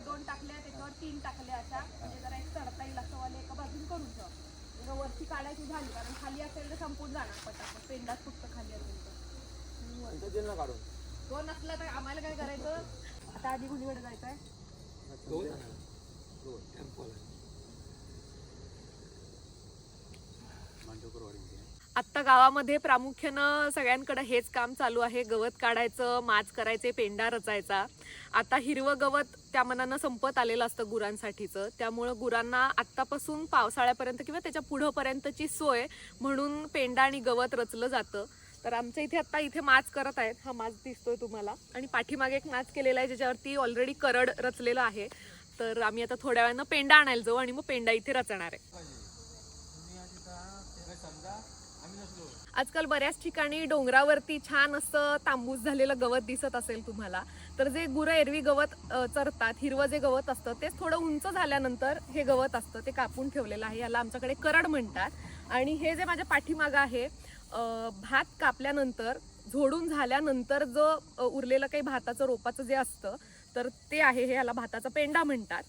2 टाकल्या त्याच्यावर 3 टाकल्या अशा म्हणजे जरा एक चढता येईल असं वाले एका बाजून करून ठेवा. म्हणजे वरची काढायची झाली कारण खाली असेल तर संपून जाणार पटापट. पेंडाच फक्त खाली असेल तर काढून तो नसला तर आम्हाला काय करायचं. आता आधी कुणीकडे जायचं आहे. आत्ता गावामध्ये प्रामुख्यानं सगळ्यांकडे हेच काम चालू आहे. गवत काढायचं, माच करायचे, पेंडा रचायचा. आता हिरवं गवत त्या मनानं संपत आलेलं असतं गुरांसाठीचं. त्यामुळं गुरांना आत्तापासून पावसाळ्यापर्यंत किंवा त्याच्या पुढंपर्यंतची सोय म्हणून पेंडा आणि गवत रचलं जातं. तर आमच्या इथे आता इथे माच करत आहेत. हा माच दिसतोय तुम्हाला आणि पाठीमागे एक माच केलेला आहे ज्याच्यावरती ऑलरेडी करड रचलेलं आहे. तर आम्ही आता थोड्या वेळानं पेंडा आणायला जाऊ आणि मग पेंडा इथे रचणार आहे. आजकाल बऱ्याच ठिकाणी डोंगरावरती छान असं तांबूस झालेलं गवत दिसत असेल तुम्हाला. तर जे गुरं एरवी गवत चरतात, हिरवं जे गवत असतं तेच थोडं उंच झाल्यानंतर हे गवत असतं ते कापून ठेवलेलं आहे. याला आमच्याकडे करड म्हणतात. आणि हे जे माझ्या पाठीमागं आहे भात कापल्यानंतर झोडून झाल्यानंतर जो उरलेलं काही भाताचं रोपाचं जे असतं तर ते आहे हे. याला भाताचा पेंडा म्हणतात.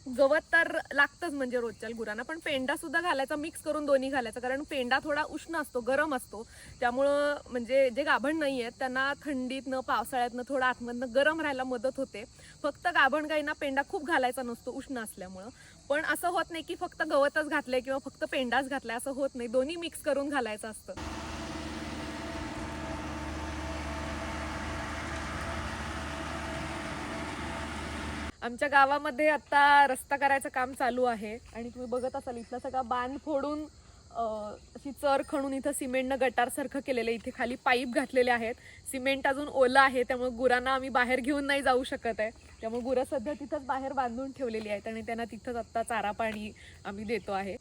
गवत तर लागतंच म्हणजे रोजच्या गुरांना, पण पेंडा सुद्धा घालायचा, मिक्स करून दोन्ही घालायचं. कारण पेंडा थोडा उष्ण असतो, गरम असतो. त्यामुळं म्हणजे जे गाभण नाही आहेत त्यांना थंडीतनं पावसाळ्यातनं थोडं आतमधनं गरम राहायला मदत होते. फक्त गाभण गाईंना पेंडा खूप घालायचा नसतो उष्ण असल्यामुळं. पण असं होत नाही की फक्त गवतच घातलंय किंवा फक्त पेंडाच घातलाय असं होत नाही. दोन्ही मिक्स करून घालायचं असतं. आमच्या गावामध्ये आता रस्ता करायचं काम चालू आहे आणि तुम्ही बघत असाल इथला सगळा बांध फोडून अशी चर खणून इथं सिमेंटनं गटारसारखं केलेलं आहे. इथे खाली पाईप घातलेले आहेत. सिमेंट अजून ओलं आहे त्यामुळे गुरांना आम्ही बाहेर घेऊन नाही जाऊ शकत आहे. त्यामुळे गुरं सध्या तिथंच बाहेर बांधून ठेवलेली आहेत आणि त्यांना तिथंच आत्ता चारा पाणी आम्ही देतो आहे.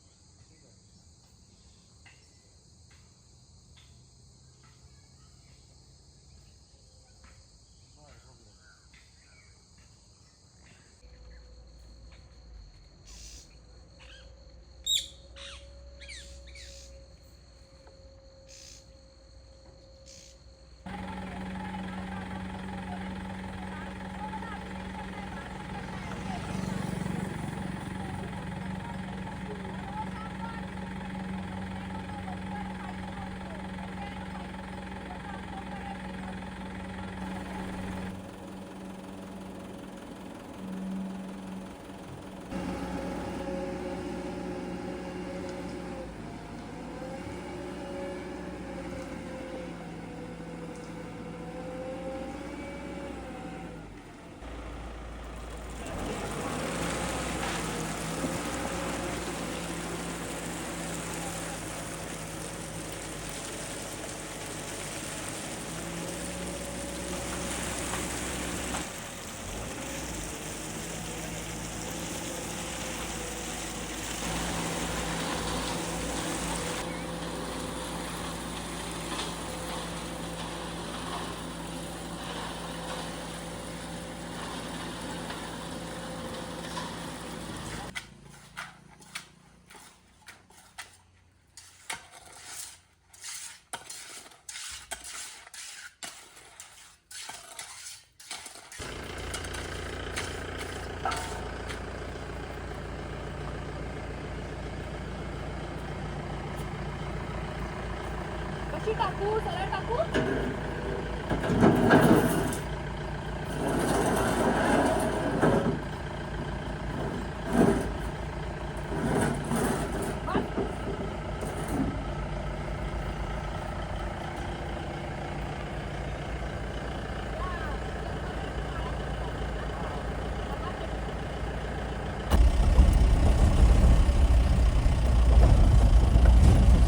कशी टाकू? सरळ टाकू?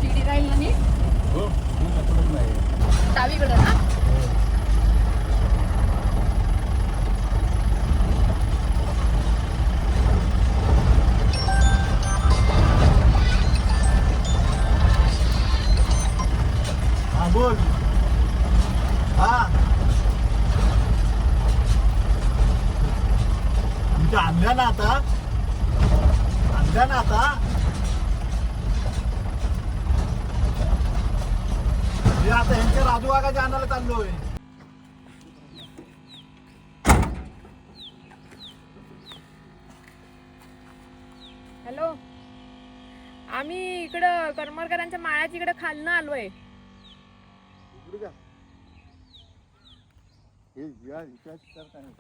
शिडी राहील ना नीट? डावीकडे ना? हा बोल. हा तुमच्या आणल्या ना आता मी आता यांच्या राजू वाघाच्या आणायला चाललोय. इकडं करमरकरांच्या माळ्याच्या इकडे खालनं आलोय. इकडे का हे या विचार करता नाही.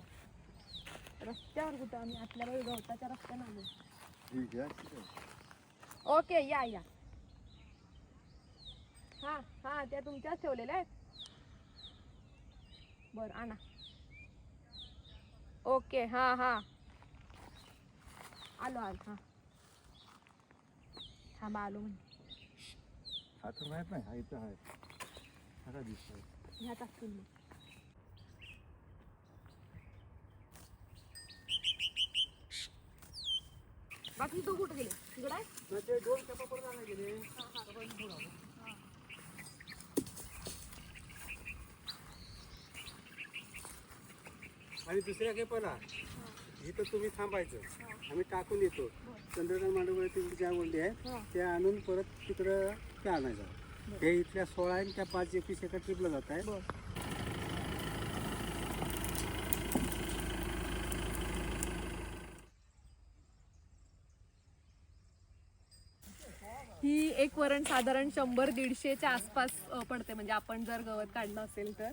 रस्त्यावर कुठं आम्ही आपल्या गवताच्या रस्त्यानं आलो. ठीक आहे ओके या या. हा हा त्या तुमच्याच ठेवलेल्या आहेत. बर आणा. ओके हा हा आलो आलो. हा थांबा आलो म्हणजे आता माहित नाही हा इथं आहे आता दिसतोय. ह्याच असतील मग. बाकी तू कुठे गेले तिकडे आहे? ते दोन कपा परत आणायला गेले. आणि दुसऱ्या खेपाला इथं तुम्ही थांबायचं. आम्ही टाकून येतो. चंद्रकांत मांडवगडे तिकडे ज्या वल्ली आहे त्या आणून परत तिकडं त्या आणायचं. हे इथल्या 16 आणि त्या 5-21 एका ट्रिपला जात आहे. ही एक वरण साधारण 100-150च्या आसपास पडते म्हणजे आपण जर गवत काढलं असेल तर.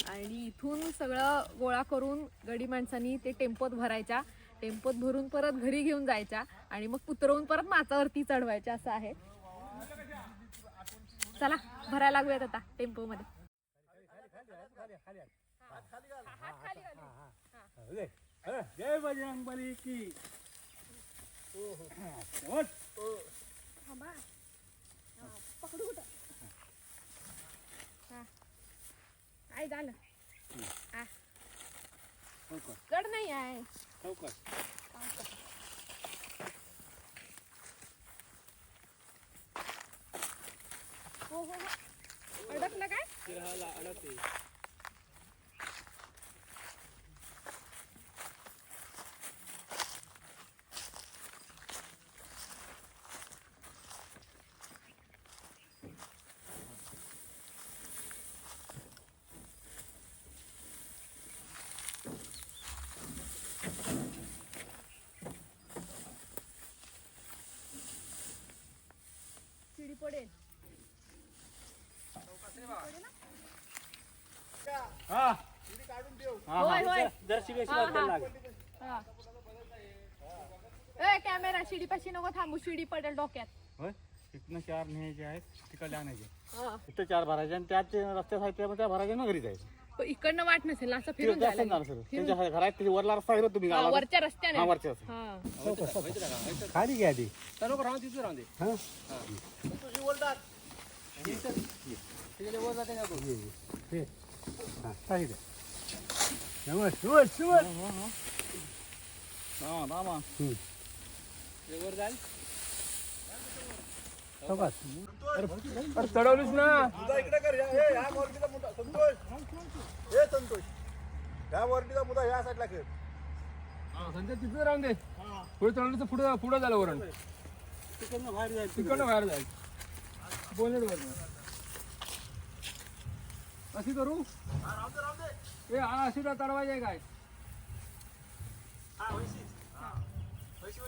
आणि इथून सगळं गोळा करून गडी माणसांनी ते टेम्पोत भरायच्या. टेम्पोत भरून परत घरी घेऊन जायच्या आणि मग उतरवून परत माचावरती चढवायच्या असं आहे. चला भरायला लागूयात आता टेम्पो मध्ये. जय बजरंगबली की. पकडू कुठं काय झालं. कड नाही आहे. हो हो अडकलं काय. चिडी पडेल. होय होय कॅमेरा शिडीपाशी नको थांबू. शिडी पडेल डोक्यात. इथनं 4 न्यायचे आहेत तिकडे आणायचे. हा. इथं 4 भरायचे आणि त्यात रस्त्या साहित्य त्या भरायचे ना घरी जायचं. पण इकडनं वाट नसेल असं फिरून जायला लागेल. त्यांच्या घरात त्याची वरला रस्ता आहे ना तुम्ही हा, गावाला. वरच्या रस्त्याने. हा, वरच्या हा. खाली घ्या आधी. तुझी बोलतात चढवलीस ना. मुदा इकडे कर. ह्या वरतीचा मुदा संतोष. हे संतोष ह्या वरतीचा मुदा ह्या साईडला कर. संजय तिथं राहून दे. पुढे चढवलं तर पुढे पुढे झालं वरण. तिकडनं बाहेर जायचं. तिकडनं बाहेर जाईल. बोनेट वर अशी करू. राहू दे ए हा अशी चढवायची आहे काय. हा वैशी वैशी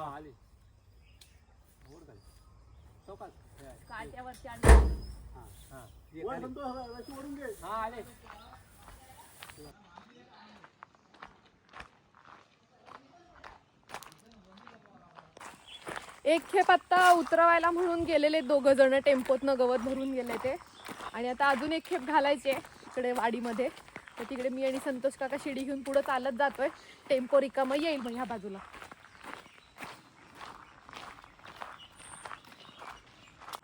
आली. काट्यावरती वर संतोष वैशी वरून घे. आले. एक खेप आता उतरवायला म्हणून गेलेले 2 जण टेम्पोतनं गवत भरून गेले ते. आणि आता अजून एक खेप घालायचे इकडे वाडीमध्ये. तर तिकडे मी आणि संतोष काका शिडी घेऊन पुढे चालत जातोय. टेम्पो रिकामं येईल मग ह्या बाजूला.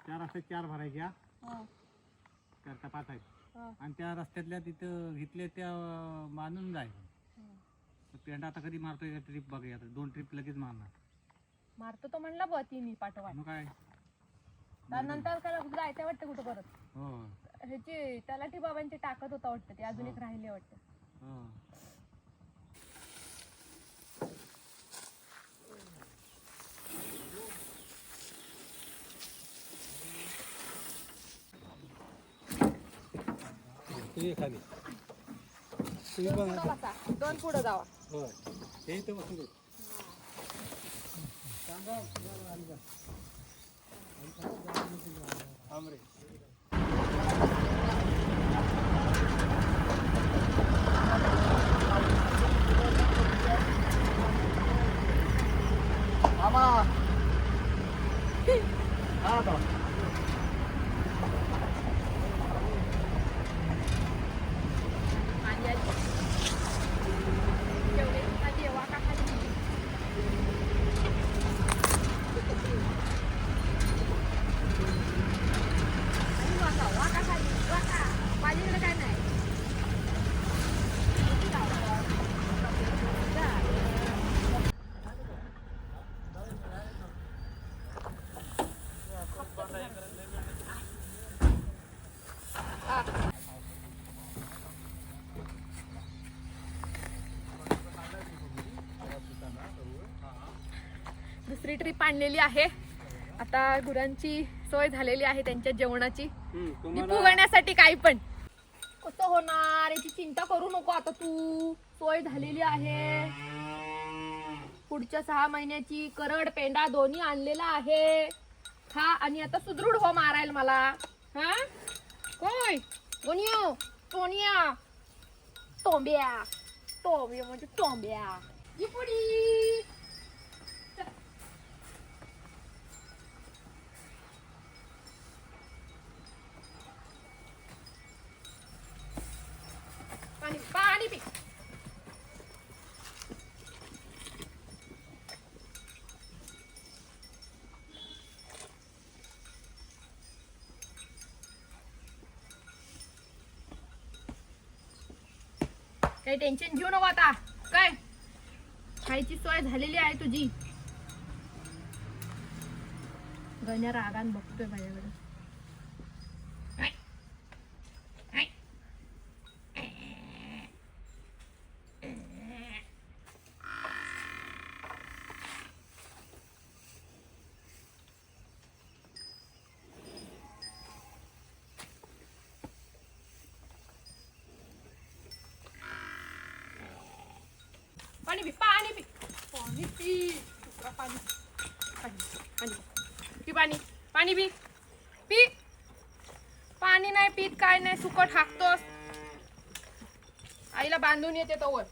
त्या रस्त्यात 4 भरायच्या. 4 का 5 आहेत. आणि त्या रस्त्यातल्या तिथं घेतले त्या मानून जायचं. पेंडा आता कधी मारतोय का ट्रिप बघूया. 2 ट्रिप लगेच मारणार. मारतो तो म्हणला बा तिन्ही पाठवा. मग काय त्यानंतर त्याला कुठं जायचं वाटतं कुठं परत. हो ह्याची तलाठी बाबांची टाकत होता वाटतं. ते अजून एक राहिले वाटतं. हो तुम्ही खाली तुम्ही पण पुढं बसा. दोन पुढे जावा. होय हे इथं बसून दे. आमरे मामा हा बा. आणि आजी. जेवढे आजी आहे, वाका खाली. आणि वाका खाली. वाका. माझ्याकडे काय नाही. दुसरी ट्रिप आणलेली आहे. आता गुरांची सोय झालेली आहे त्यांच्या जेवणाची. तुम्हाला फुगण्यासाठी काही पण कसं होणार याची चिंता करू नको. आता तू सोय झालेली आहे. पुढच्या 6 महिन्याची करड पेंडा दोन्ही आणलेला आहे. हा आणि आता सुदृढ हो मारायला मला. हा कोय कोणियो टोनिया टोंब्या टोंब्या म्हणजे टोंब्या इपुडी. पाणी पाणी पी. काही टेन्शन घेऊ नको आता. काय खायची सोय झालेली आहे तुझी. गण्या रागान बघतोय माझ्याकडे. पाणी पी पाणी पी पाणी पी. पाणी पाणी पाणी पी. पाणी पाणी पी पी. पाणी नाही पीत काय नाही सुकट हाकतोस. आईला बांधून येते तोवर.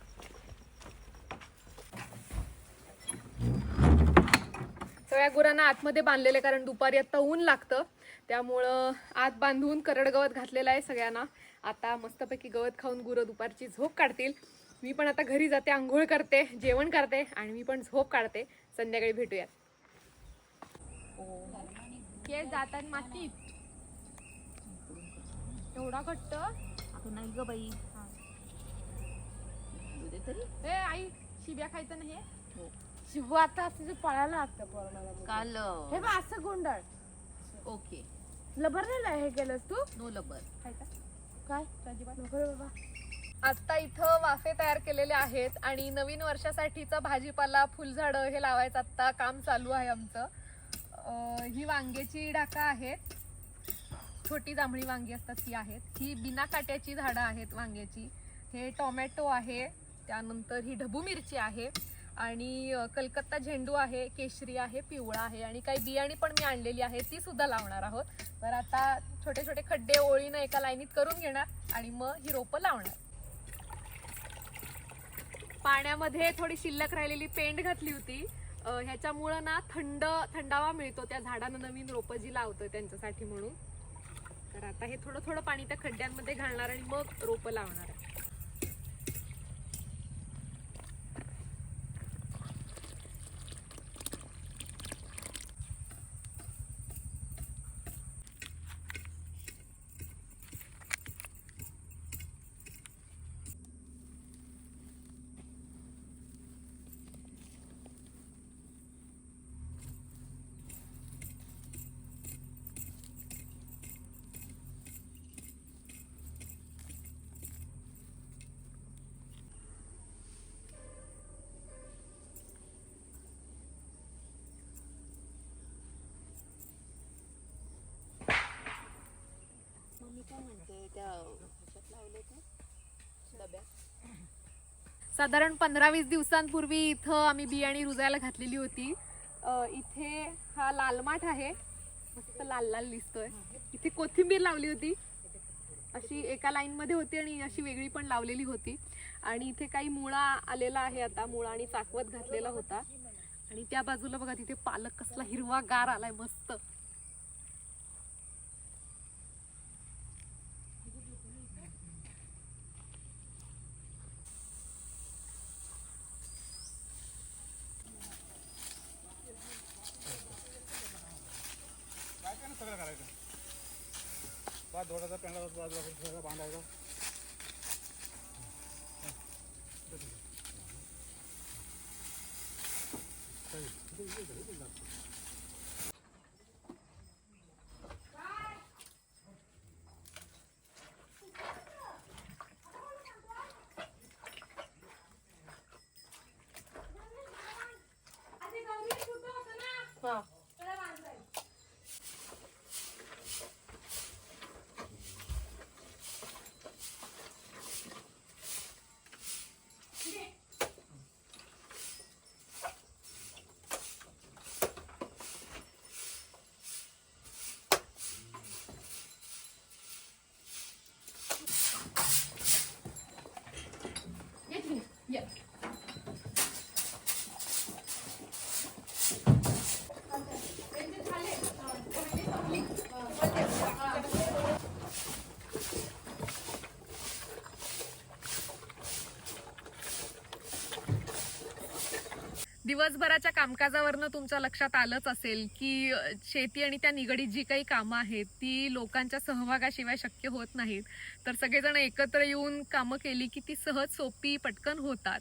सगळ्या गुरांना आतमध्ये बांधलेले कारण दुपारी आता ऊन लागतं त्यामुळं आत बांधून करड गवत घातलेलं आहे सगळ्यांना. आता मस्तपैकी गवत खाऊन गुरं दुपारची झोप काढतील. मी पण आता घरी जाते, आंघोळ करते, जेवण करते आणि मी पण झोप काढते. संध्याकाळी भेटूयात. केस जातात मातीत एवढा घट्ट नाही ग बाई. ए आई शिब्या खायचं नाही. शिव आता असं पळायला लागतं काल हे बघ असं गोंधळ. ओके लबरलेला हे केलंस तू. नो लबर. खायचा काय अजिबात नको रे बाबा. आता इथं वाफे तयार केलेले आहेत आणि नवीन वर्षासाठीचा भाजीपाला फुलझाडं हे लावायचं आता काम चालू आहे आमचं. ही वांग्याची डाका आहेत. छोटी जांभळी वांगी असतात ती आहेत. ही बिना काट्याची झाडं आहेत वांग्याची. हे टोमॅटो आहे. त्यानंतर ही ढबू मिरची आहे आणि कलकत्ता झेंडू आहे, केशरी आहे, पिवळा आहे आणि काही बियाणी पण मी आणलेली आहे ती सुद्धा लावणार आहोत. तर आता छोटे छोटे खड्डे ओळीनं एका लाईनीत करून घेणार आणि मग ही रोपं लावणार. पाण्यामध्ये थोडी शिल्लक राहिलेली पेंड घातली होती. ह्याच्यामुळं ना थंडावा मिळतो त्या झाडांना, नवीन रोपं जी लावतोय त्यांच्यासाठी म्हणून. तर आता हे थोडं थोडं पाणी त्या खड्ड्यांमध्ये घालणार आणि मग रोपं लावणार. मी काय म्हणते त्या साधारण 15-20 दिवसांपूर्वी इथं आम्ही बियाणी रुजायला घातलेली होती. इथे हा लाल माठ आहे, मस्त लाल लाल दिसतोय. इथे कोथिंबीर लावली होती, अशी एका लाईन मध्ये होती आणि अशी वेगळी पण लावलेली होती. आणि इथे काही मुळा आलेला आहे, आता मुळा आणि चाकवत घातलेला होता. आणि त्या बाजूला बघा तिथे पालक कसला हिरवा गार आलाय मस्त. काय सगळं करायचं पाच दोडाचा पेंडा बाजूला सगळं बांधायचं. दिवसभराच्या कामकाजावरनं तुमच्या लक्षात आलंच असेल की शेती आणि त्या निगडीत जी काही कामं आहेत ती लोकांच्या सहभागाशिवाय शक्य होत नाहीत. तर सगळेजण एकत्र येऊन कामं केली की ती सहज सोपी पटकन होतात.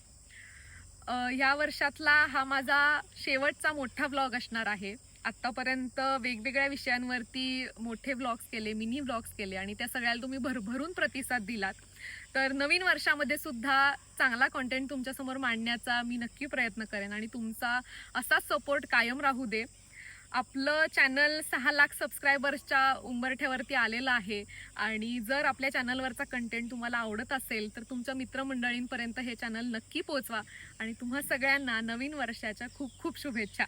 ह्या वर्षातला हा माझा शेवटचा मोठा व्लॉग असणार आहे. आत्तापर्यंत वेगवेगळ्या विषयांवरती मोठे व्लॉग्स केले, मिनी व्लॉग्स केले आणि त्या सगळ्याला तुम्ही भरभरून प्रतिसाद दिलात. तर नवीन वर्षामध्ये सुद्धा चांगला कंटेंट तुमच्यासमोर मांडण्याचा मी नक्की प्रयत्न करेन आणि तुमचा असाच सपोर्ट कायम राहू दे. आपलं चॅनल 6 लाख सबस्क्रायबर्सच्या उंबरठ्यावरती आलेलं आहे आणि जर आपल्या चॅनलवरचा कंटेंट तुम्हाला आवडत असेल तर तुमच्या मित्रमंडळींपर्यंत हे चॅनल नक्की पोहोचवा आणि तुम्हा सगळ्यांना नवीन वर्षाच्या खूप खूप शुभेच्छा.